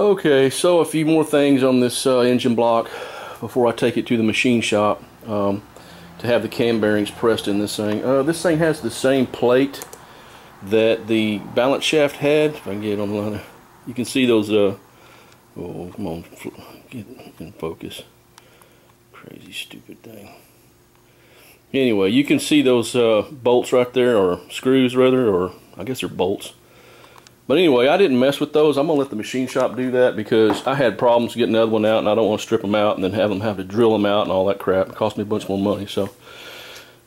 Okay, so a few more things on this engine block before I take it to the machine shop to have the cam bearings pressed in this thing. This thing has the same plate that the balance shaft had. If I can get it on the line, you can see those. Oh, come on, get in focus. Crazy stupid thing. Anyway, you can see those bolts right there, or screws rather, or I guess they're bolts. But anyway, I didn't mess with those. I'm going to let the machine shop do that because I had problems getting the other one out, and I don't want to strip them out and then have to drill them out and all that crap. It cost me a bunch more money. So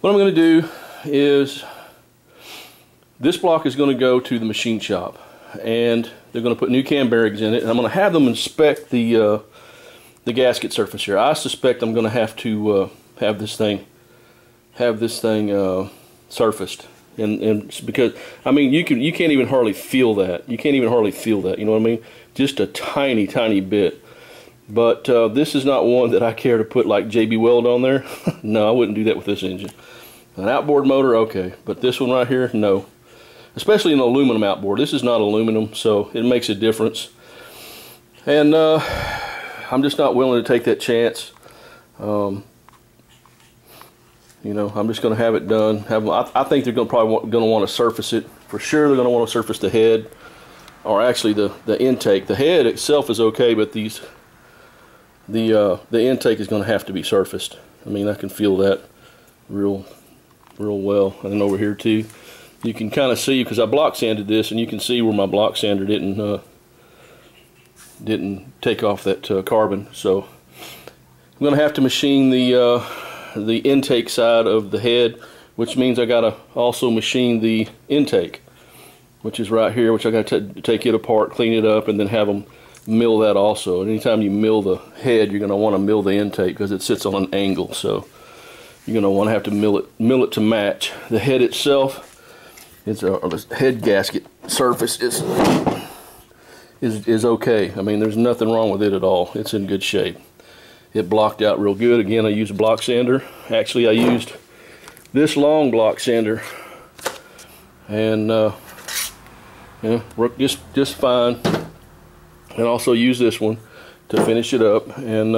what I'm going to do is this block is going to go to the machine shop, and they're going to put new cam bearings in it, and I'm going to have them inspect the gasket surface here. I suspect I'm going to have to have this thing surfaced. And because I mean you can't even hardly feel that. You can't even hardly feel that. You know what I mean? Just a tiny bit. But this is not one that I care to put like JB Weld on there. No, I wouldn't do that with this engine. An outboard motor, okay, but this one right here, no. Especially an aluminum outboard. This is not aluminum, so it makes a difference. And I'm just not willing to take that chance. You know, I'm just going to have it done. I think they're probably going to want to surface it. For sure, they're going to want to surface the head, or actually the intake. The head itself is okay, but the intake is going to have to be surfaced. I mean, I can feel that real well. And then over here too, you can kind of see because I block sanded this, and you can see where my block sander didn't take off that carbon. So I'm going to have to machine the intake side of the head, which means I gotta also machine the intake, which is right here, which I gotta take it apart, clean it up, and then have them mill that also. And anytime you mill the head, you're gonna want to mill the intake because it sits on an angle, so you're gonna want to have to mill it to match. The head itself, the head gasket surface is okay. I mean, there's nothing wrong with it at all. It's in good shape. It blocked out real good. Again, I used a block sander. Actually, I used this long block sander, and yeah, worked just fine. And also use this one to finish it up. And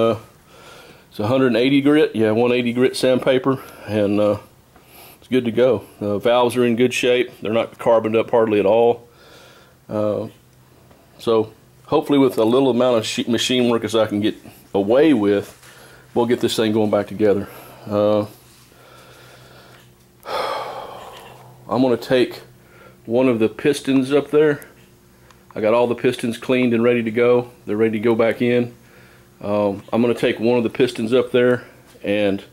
it's 180 grit, yeah, 180 grit sandpaper, and it's good to go. Valves are in good shape. They're not carboned up hardly at all. So hopefully, with a little amount of machine work as I can get away with, we'll get this thing going back together. I'm going to take one of the pistons up there. I got all the pistons cleaned and ready to go. They're ready to go back in. I'm going to take one of the pistons up there and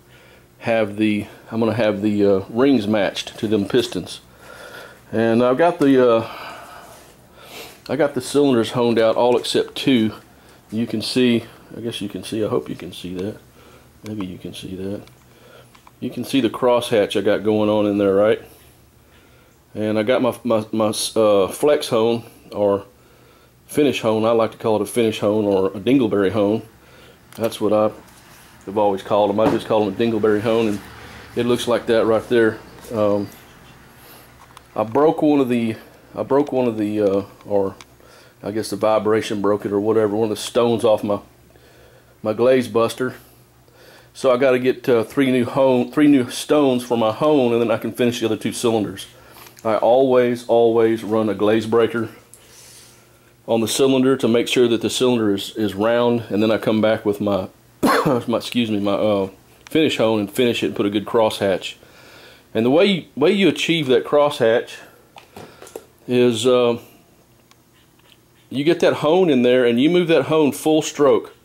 I'm going to have the rings matched to them pistons. And I've got the cylinders honed out, all except two. You can see, I guess you can see, I hope you can see that. Maybe you can see that. You can see the crosshatch I got going on in there, right? And I got my flex hone, or finish hone. I like to call it a finish hone or a dingleberry hone. That's what I've always called them. I just call them a dingleberry hone, and it looks like that right there. I broke one of the, or I guess the vibration broke it or whatever, one of the stones off my glaze buster. So I got to get three new stones for my hone, and then I can finish the other two cylinders. I always run a glaze breaker on the cylinder to make sure that the cylinder is round, and then I come back with my my finish hone and finish it and put a good crosshatch. And the way you achieve that crosshatch is you get that hone in there, and you move that hone full stroke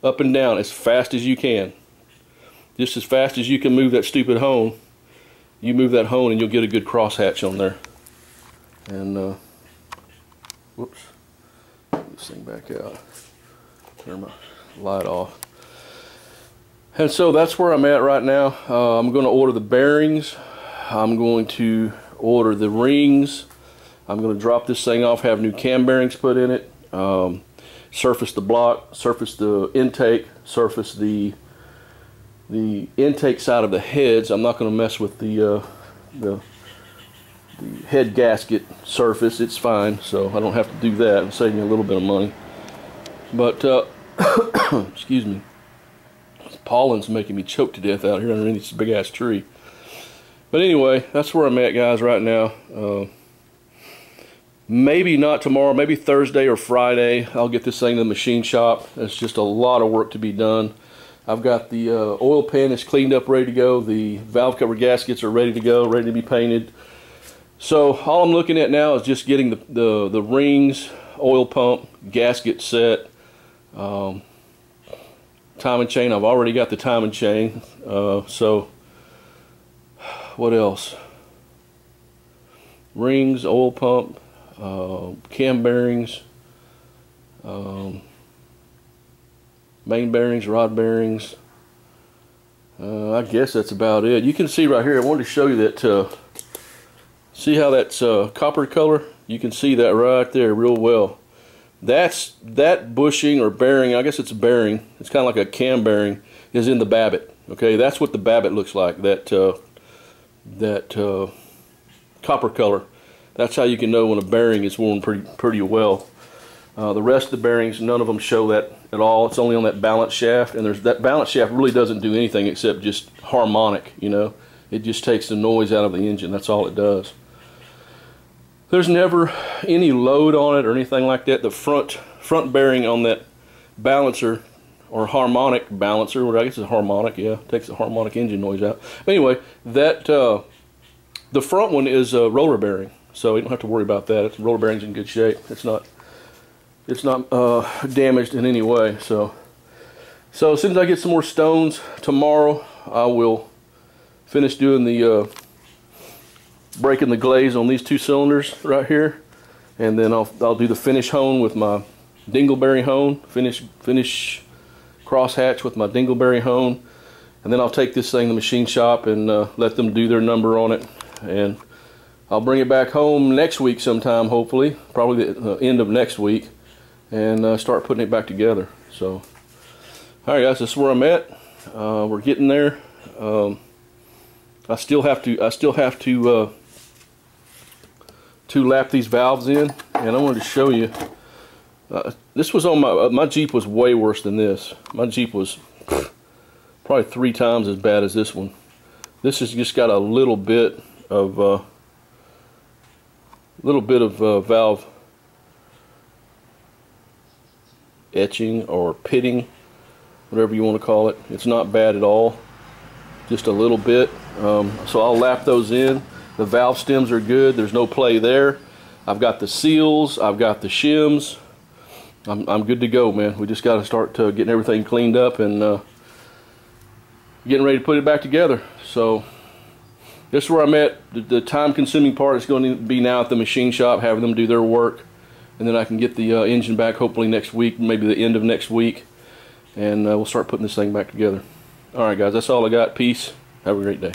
up and down as fast as you can. Just as fast as you can move that stupid hone, you move that hone and you'll get a good crosshatch on there. And whoops, get this thing back out. Turn my light off. And so that's where I'm at right now. I'm going to order the bearings. I'm going to order the rings. I'm going to drop this thing off, have new cam bearings put in it, surface the block, surface the intake, surface the intake side of the heads. I'm not going to mess with the head gasket surface. It's fine, so I don't have to do that. I'm saving you a little bit of money. But excuse me, pollen's making me choke to death out here underneath this big ass tree. But anyway, that's where I'm at, guys, right now. Maybe not tomorrow, maybe Thursday or Friday I'll get this thing to the machine shop. It's just a lot of work to be done. I've got the oil pan is cleaned up, ready to go. The valve cover gaskets are ready to go, ready to be painted. So all I'm looking at now is just getting the rings, oil pump, gasket set, timing chain. I've already got the timing chain. So what else? Rings, oil pump, cam bearings, main bearings, rod bearings. I guess that's about it. You can see right here, I wanted to show you that, see how that's copper color? You can see that right there real well. That bushing or bearing, I guess it's a bearing, it's kind of like a cam bearing, is in the Babbitt. Okay, that's what the Babbitt looks like, that copper color. That's how you can know when a bearing is worn pretty well. The rest of the bearings, none of them show that at all. It's only on that balance shaft, and that balance shaft really doesn't do anything except just harmonic, you know. It just takes the noise out of the engine. That's all it does. There's never any load on it or anything like that. The front bearing on that balancer, or harmonic balancer, or I guess it's a harmonic, yeah, takes the harmonic engine noise out. But anyway, that the front one is a roller bearing, so you don't have to worry about that. The roller bearing's in good shape. It's not damaged in any way. So as soon as I get some more stones tomorrow, I will finish doing the breaking the glaze on these two cylinders right here, and then I'll do the finish hone with my dingleberry hone, finish crosshatch with my dingleberry hone, and then I'll take this thing to the machine shop and let them do their number on it, and I'll bring it back home next week sometime, hopefully, probably the end of next week, and start putting it back together. So, all right, guys, this is where I'm at. We're getting there. I still have to lap these valves in, and I wanted to show you. This was on my Jeep was way worse than this. My Jeep was probably 3 times as bad as this one. This has just got a little bit of valve etching or pitting, whatever you want to call it. It's not bad at all, just a little bit. So I'll lap those in. The valve stems are good. There's no play there. I've got the seals. I've got the shims. I'm good to go, man. We just got to start getting everything cleaned up and getting ready to put it back together. So this is where I'm at. The time-consuming part is going to be now at the machine shop, having them do their work, and then I can get the engine back hopefully next week, maybe the end of next week, and we'll start putting this thing back together. All right, guys, that's all I got. Peace. Have a great day.